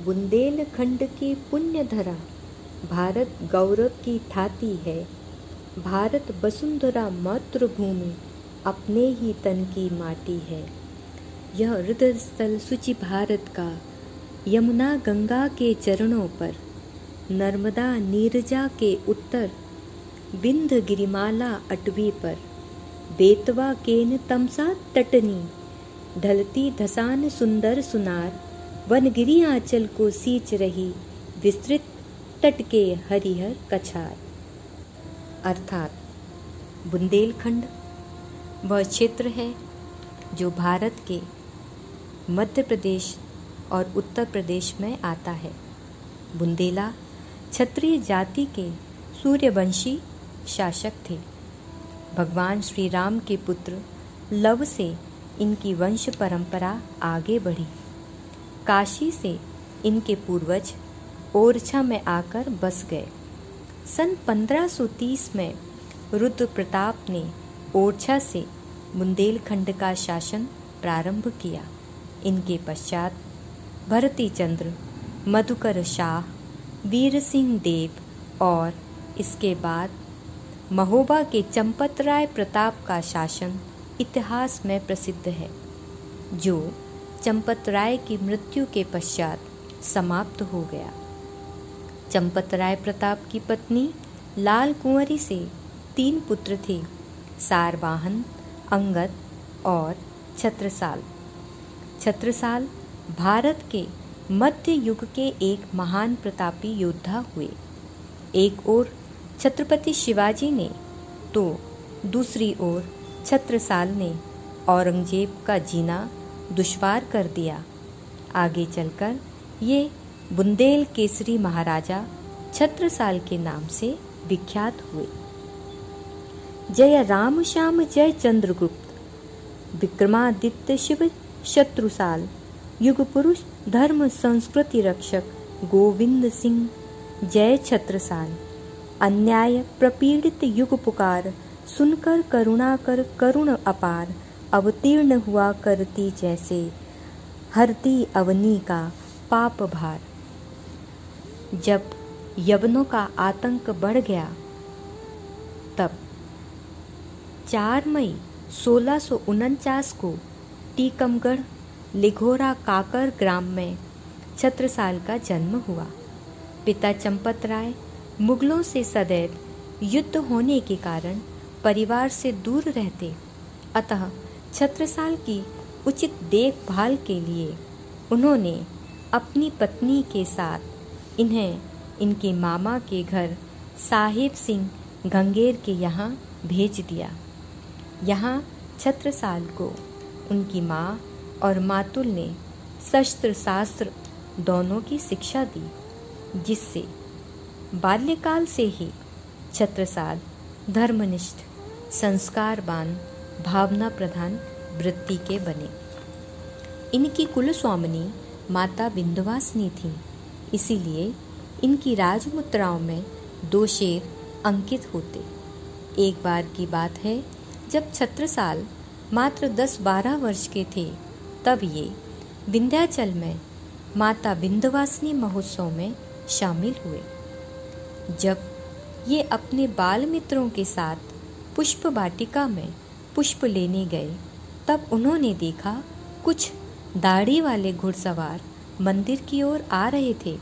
बुंदेलखंड की पुण्य धरा, भारत गौरव की ठाती है। भारत वसुंधरा मातृभूमि, अपने ही तन की माटी है। यह हृदय स्थल शुचि भारत का, यमुना गंगा के चरणों पर, नर्मदा नीरजा के उत्तर, विंध्य गिरिमाला अटवी पर, बेतवा केन तमसा तटनी, ढलती धसान सुंदर सुनार, वनगिरी आंचल को सींच रही, विस्तृत तट के हरिहर कछार। अर्थात बुंदेलखंड वह क्षेत्र है जो भारत के मध्य प्रदेश और उत्तर प्रदेश में आता है। बुंदेला क्षत्रिय जाति के सूर्यवंशी शासक थे। भगवान श्री राम के पुत्र लव से इनकी वंश परंपरा आगे बढ़ी। काशी से इनके पूर्वज ओरछा में आकर बस गए। सन 1530 में रुद्र प्रताप ने ओरछा से बुंदेलखंड का शासन प्रारंभ किया। इनके पश्चात भरती चंद्र, मधुकर शाह, वीर सिंह देव और इसके बाद महोबा के चंपतराय प्रताप का शासन इतिहास में प्रसिद्ध है, जो चंपतराय की मृत्यु के पश्चात समाप्त हो गया। चंपतराय प्रताप की पत्नी लाल कुंवरी से 3 पुत्र थे, सारवाहन, अंगद और छत्रसाल। छत्रसाल भारत के मध्य युग के एक महान प्रतापी योद्धा हुए। एक ओर छत्रपति शिवाजी ने तो दूसरी ओर छत्रसाल ने औरंगजेब का जीना दुश्वार कर दिया। आगे चलकर ये बुंदेल केसरी महाराजा छत्रसाल के नाम से विख्यात हुए। जय राम श्याम जय चंद्रगुप्त, विक्रमादित्य शिव शत्रुसाल, युग पुरुष धर्म संस्कृति रक्षक गोविंद सिंह जय छत्रसाल। अन्याय प्रपीड़ित युग पुकार, सुनकर करुणा कर करुण अपार, अवतीर्ण हुआ करती जैसे, हरती अवनी का पाप भार। जब यवनों का आतंक बढ़ गया तब 4 मई 1649 को टीकमगढ़ लिघोरा काकर ग्राम में छत्रसाल का जन्म हुआ। पिता चंपतराय मुगलों से सदैव युद्ध होने के कारण परिवार से दूर रहते, अतः छत्रसाल की उचित देखभाल के लिए उन्होंने अपनी पत्नी के साथ इन्हें इनके मामा के घर साहिब सिंह गंगेर के यहाँ भेज दिया। यहाँ छत्रसाल को उनकी माँ और मातुल ने शस्त्र शास्त्र दोनों की शिक्षा दी, जिससे बाल्यकाल से ही छत्रसाल धर्मनिष्ठ, संस्कारवान, भावना प्रधान वृत्ति के बने। इनकी कुलस्वामिनी माता विंध्यवासिनी थी, इसीलिए इनकी राजमुद्राओं में 2 शेर अंकित होते। एक बार की बात है, जब छत्रसाल मात्र 10-12 वर्ष के थे, तब ये विंध्याचल में माता विंध्यवासिनी महोत्सव में शामिल हुए। जब ये अपने बाल मित्रों के साथ पुष्प वाटिका में पुष्प लेने गए, तब उन्होंने देखा कुछ दाढ़ी वाले घुड़सवार मंदिर की ओर आ रहे थे।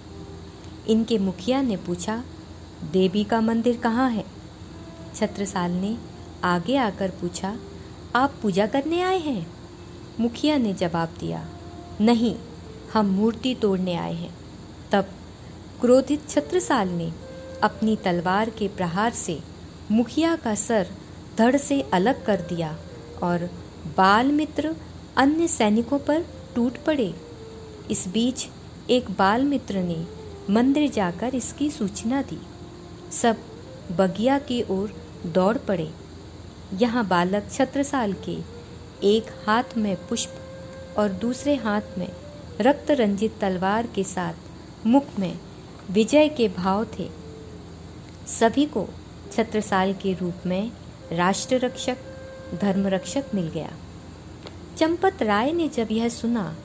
इनके मुखिया ने पूछा, देवी का मंदिर कहाँ है? छत्रसाल ने आगे आकर पूछा, आप पूजा करने आए हैं? मुखिया ने जवाब दिया, नहीं, हम मूर्ति तोड़ने आए हैं। तब क्रोधित छत्रसाल ने अपनी तलवार के प्रहार से मुखिया का सर धड़ से अलग कर दिया और बाल मित्र अन्य सैनिकों पर टूट पड़े। इस बीच एक बाल मित्र ने मंदिर जाकर इसकी सूचना दी। सब बगिया की ओर दौड़ पड़े। यहाँ बालक छत्रसाल के एक हाथ में पुष्प और दूसरे हाथ में रक्त रंजित तलवार के साथ मुख में विजय के भाव थे। सभी को छत्रसाल के रूप में राष्ट्र रक्षक, धर्म रक्षक मिल गया। चंपत राय ने जब यह सुना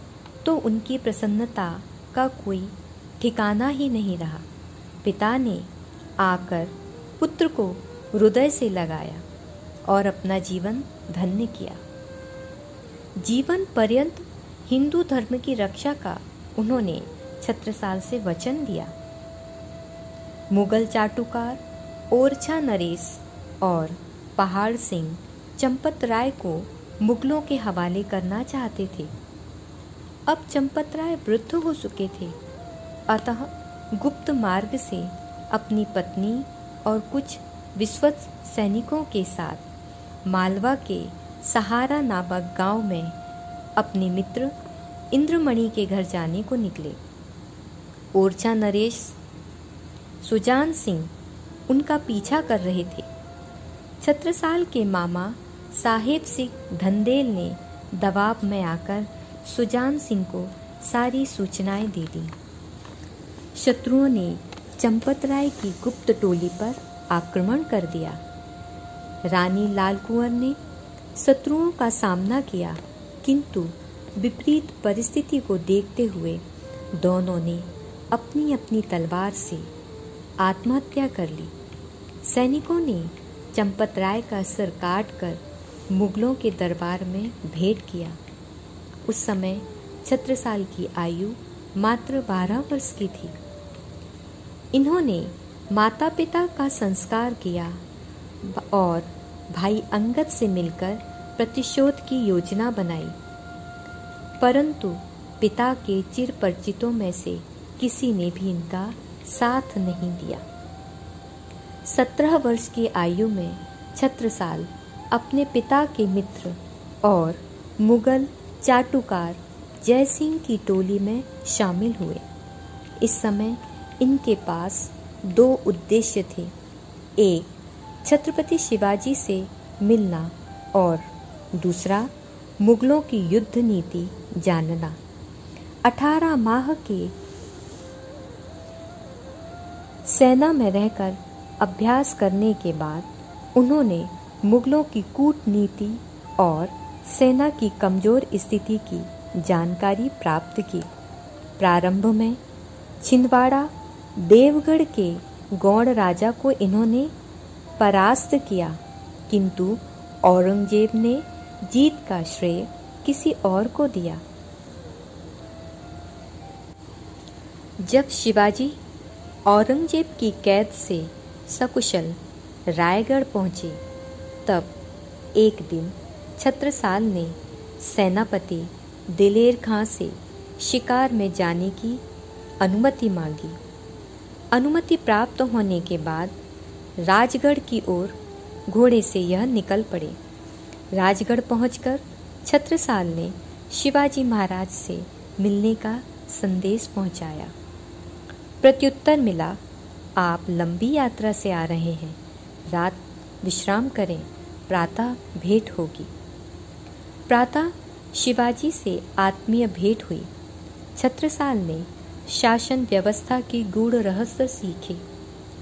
तो उनकी प्रसन्नता का कोई ठिकाना ही नहीं रहा। पिता ने आकर पुत्र को हृदय से लगाया और अपना जीवन धन्य किया। जीवन पर्यंत हिंदू धर्म की रक्षा का उन्होंने छत्रसाल से वचन दिया। मुगल चाटुकार ओरछा नरेश और पहाड़ सिंह चंपत राय को मुगलों के हवाले करना चाहते थे। अब चंपत राय वृद्ध हो चुके थे, अतः गुप्त मार्ग से अपनी पत्नी और कुछ विश्वस्त सैनिकों के साथ मालवा के सहारा नामक गांव में अपने मित्र इंद्रमणि के घर जाने को निकले। ओरछा नरेश सुजान सिंह उनका पीछा कर रहे थे। छत्रसाल के मामा साहेब सिंह धंदेल ने दबाव में आकर सुजान सिंह को सारी सूचनाएं दे दी। शत्रुओं ने चंपत राय की गुप्त टोली पर आक्रमण कर दिया। रानी लाल कुंवर ने शत्रुओं का सामना किया, किंतु विपरीत परिस्थिति को देखते हुए दोनों ने अपनी अपनी तलवार से आत्महत्या कर ली। सैनिकों ने चंपत राय का सिर काटकर मुगलों के दरबार में भेंट किया। उस समय छत्रसाल की आयु मात्र 12 वर्ष की थी। इन्होंने माता पिता का संस्कार किया और भाई अंगद से मिलकर प्रतिशोध की योजना बनाई, परंतु पिता के चिर परिचितों में से किसी ने भी इनका साथ नहीं दिया। 17 वर्ष की आयु में छत्रसाल अपने पिता के मित्र और मुगल चाटुकार जयसिंह की टोली में शामिल हुए। इस समय इनके पास 2 उद्देश्य थे, एक छत्रपति शिवाजी से मिलना और दूसरा मुगलों की युद्ध नीति जानना। 18 माह के सेना में रहकर अभ्यास करने के बाद उन्होंने मुगलों की कूटनीति और सेना की कमजोर स्थिति की जानकारी प्राप्त की। प्रारंभ में छिंदवाड़ा देवगढ़ के गौड़ राजा को इन्होंने परास्त किया, किंतु औरंगजेब ने जीत का श्रेय किसी और को दिया। जब शिवाजी औरंगजेब की कैद से सकुशल रायगढ़ पहुंचे, तब एक दिन छत्रसाल ने सेनापति दिलेर खां से शिकार में जाने की अनुमति मांगी। अनुमति प्राप्त होने के बाद राजगढ़ की ओर घोड़े से यह निकल पड़े। राजगढ़ पहुंचकर छत्रसाल ने शिवाजी महाराज से मिलने का संदेश पहुंचाया। प्रत्युत्तर मिला, आप लंबी यात्रा से आ रहे हैं, रात विश्राम करें, प्रातः भेंट होगी। प्रातः शिवाजी से आत्मीय भेंट हुई। छत्रसाल ने शासन व्यवस्था के गूढ़ रहस्य सीखे।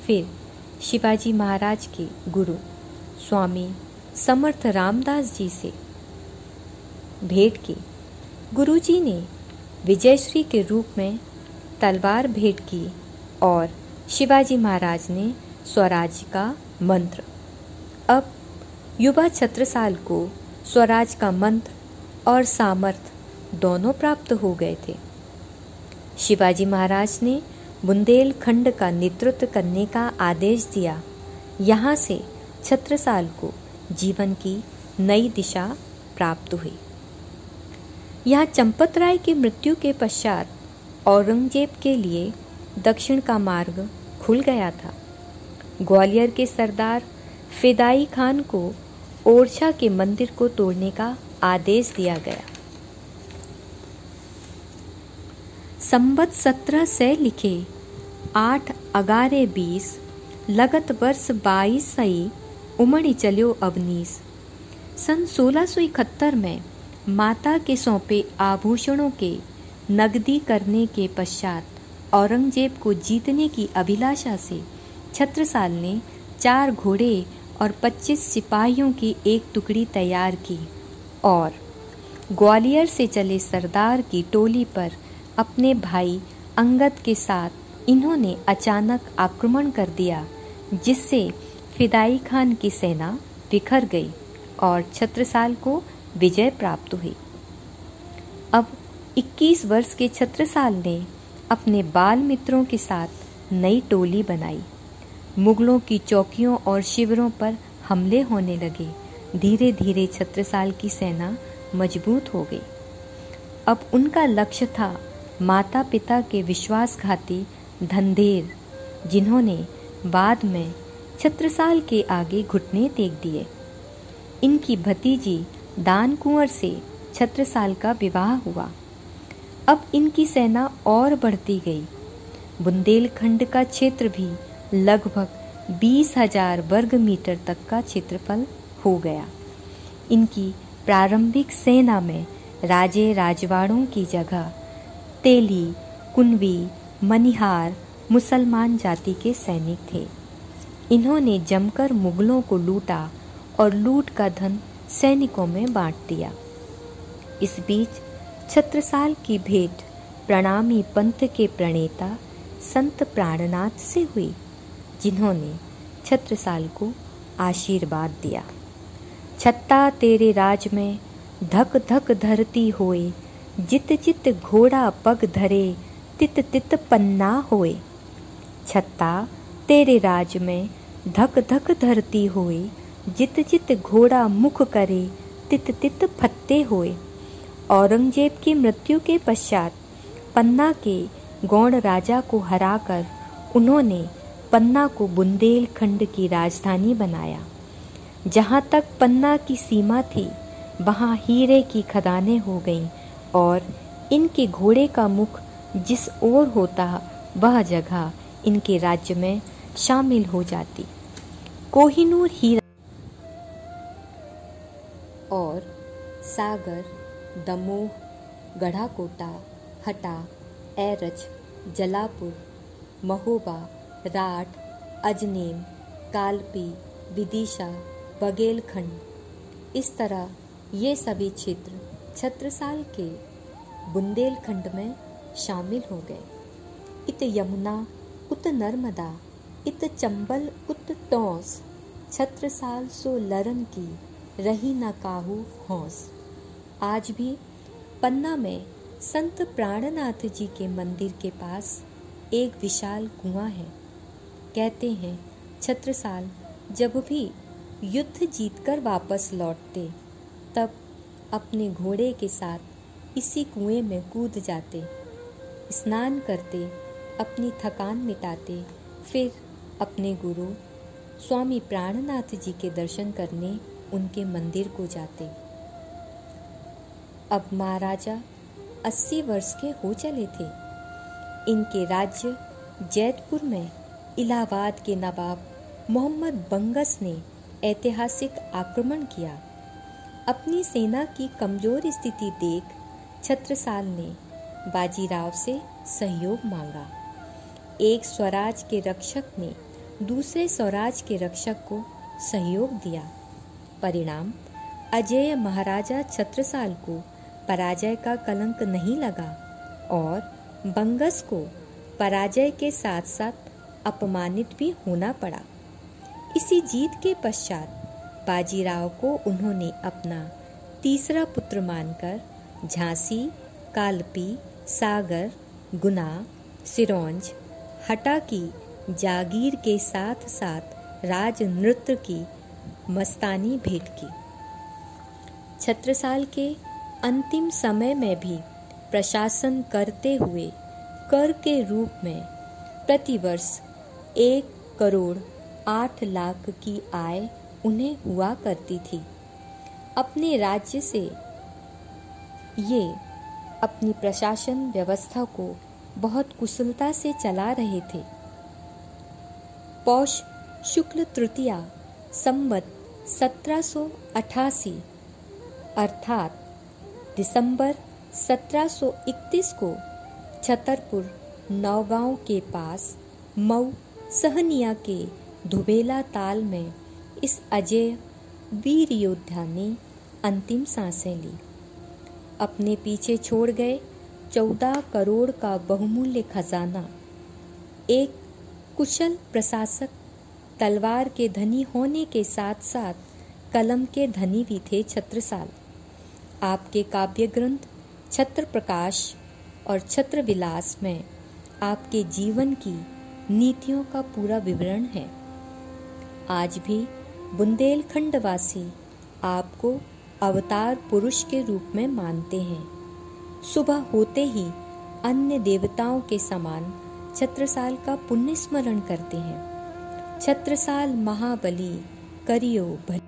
फिर शिवाजी महाराज के गुरु स्वामी समर्थ रामदास जी से भेंट की। गुरुजी ने विजयश्री के रूप में तलवार भेंट की और शिवाजी महाराज ने स्वराज का मंत्र। अब युवा छत्रसाल को स्वराज का मंत्र और सामर्थ्य दोनों प्राप्त हो गए थे। शिवाजी महाराज ने बुंदेलखंड का नेतृत्व करने का आदेश दिया। यहाँ से छत्रसाल को जीवन की नई दिशा प्राप्त हुई। यहाँ चंपत राय की मृत्यु के पश्चात औरंगजेब के लिए दक्षिण का मार्ग खुल गया था। ग्वालियर के सरदार फिदाई खान को ओरछा के मंदिर को तोड़ने का आदेश दिया गया। संबत 17 से लिखे 8 अगारे 20 लगत वर्ष 22 सई उमड़ी चलियो अवनीस। सन 1671 में माता के सौंपे आभूषणों के नगदी करने के पश्चात औरंगजेब को जीतने की अभिलाषा से छत्रसाल ने 4 घोड़े और 25 सिपाहियों की एक टुकड़ी तैयार की और ग्वालियर से चले सरदार की टोली पर अपने भाई अंगद के साथ इन्होंने अचानक आक्रमण कर दिया, जिससे फिदाई खान की सेना बिखर गई और छत्रसाल को विजय प्राप्त हुई। अब 21 वर्ष के छत्रसाल ने अपने बाल मित्रों के साथ नई टोली बनाई। मुगलों की चौकियों और शिविरों पर हमले होने लगे। धीरे धीरे छत्रसाल की सेना मजबूत हो गई। अब उनका लक्ष्य था माता पिता के विश्वासघाती धनदेर, जिन्होंने बाद में छत्रसाल के आगे घुटने टेक दिए। इनकी भतीजी दान कुंवर से छत्रसाल का विवाह हुआ। अब इनकी सेना और बढ़ती गई। बुंदेलखंड का क्षेत्र भी लगभग 20,000 वर्ग मीटर तक का क्षेत्रफल हो गया। इनकी प्रारंभिक सेना में राजे राजवाड़ों की जगह तेली, कुनवी, मनिहार मुसलमान जाति के सैनिक थे। इन्होंने जमकर मुगलों को लूटा और लूट का धन सैनिकों में बांट दिया। इस बीच छत्रसाल की भेंट प्रणामी पंथ के प्रणेता संत प्राणनाथ से हुई, जिन्होंने छत्रसाल को आशीर्वाद दिया। छत्ता तेरे राज में धक धक धरती होए, जित जित घोड़ा पग धरे तित तित पन्ना होए। छत्ता तेरे राज में धक धक धरती होए, जित जित घोड़ा मुख करे तित तित फत्ते होए। औरंगजेब की मृत्यु के पश्चात पन्ना के गौड़ राजा को हराकर उन्होंने पन्ना को बुंदेलखंड की राजधानी बनाया। जहाँ तक पन्ना की सीमा थी, वहाँ हीरे की खदानें हो गईं और इनके घोड़े का मुख जिस ओर होता वह जगह इनके राज्य में शामिल हो जाती। कोहिनूर हीरा और सागर, दमोह, गढ़ाकोटा, हटा, एरच, जलापुर, महोबा, राठ, अजनेम, कालपी, विदिशा, बघेलखंड, इस तरह ये सभी क्षेत्र छत्रसाल के बुंदेलखंड में शामिल हो गए। इत यमुना उत नर्मदा, इत चंबल उत टौंस, छत्रसाल सो लरन की रही न काहू हौस। आज भी पन्ना में संत प्राणनाथ जी के मंदिर के पास एक विशाल कुआं है। कहते हैं छत्रसाल जब भी युद्ध जीतकर वापस लौटते, तब अपने घोड़े के साथ इसी कुएं में कूद जाते, स्नान करते, अपनी थकान मिटाते, फिर अपने गुरु स्वामी प्राणनाथ जी के दर्शन करने उनके मंदिर को जाते। अब महाराजा 80 वर्ष के हो चले थे। इनके राज्य जैतपुर में इलाहाबाद के नवाब मोहम्मद बंगस ने ऐतिहासिक आक्रमण किया। अपनी सेना की कमजोर स्थिति देख छत्रसाल ने बाजीराव से सहयोग मांगा। एक स्वराज के रक्षक ने दूसरे स्वराज के रक्षक को सहयोग दिया। परिणाम, अजेय महाराजा छत्रसाल को पराजय का कलंक नहीं लगा और बंगस को पराजय के साथ साथ अपमानित भी होना पड़ा। इसी जीत के पश्चात बाजीराव को उन्होंने अपना तीसरा पुत्र मानकर झांसी, कालपी, सागर, गुना, सिरोंज, हटा की जागीर के साथ साथ राज नृत्य की मस्तानी भेंट की। छत्रसाल के अंतिम समय में भी प्रशासन करते हुए कर के रूप में प्रतिवर्ष 1 करोड़ 8 लाख की आय उन्हें हुआ करती थी। अपने राज्य से ये अपनी प्रशासन व्यवस्था को बहुत कुशलता से चला रहे थे। पौष शुक्ल तृतीया संवत 1788 अर्थात दिसंबर 1731 को छतरपुर नौगांव के पास मऊ सहनिया के धुबेला ताल में इस अजेय वीर योद्धा ने अंतिम सांसें ली। अपने पीछे छोड़ गए 14 करोड़ का बहुमूल्य खजाना। एक कुशल प्रशासक, तलवार के धनी होने के साथ साथ कलम के धनी भी थे छत्रसाल। आपके काव्य ग्रंथ छत्र प्रकाश और छत्र विलास में आपके जीवन की नीतियों का पूरा विवरण है। आज भी बुंदेलखंड वासी आपको अवतार पुरुष के रूप में मानते हैं। सुबह होते ही अन्य देवताओं के समान छत्रसाल का पुण्य स्मरण करते हैं। छत्रसाल महाबली करियो भली।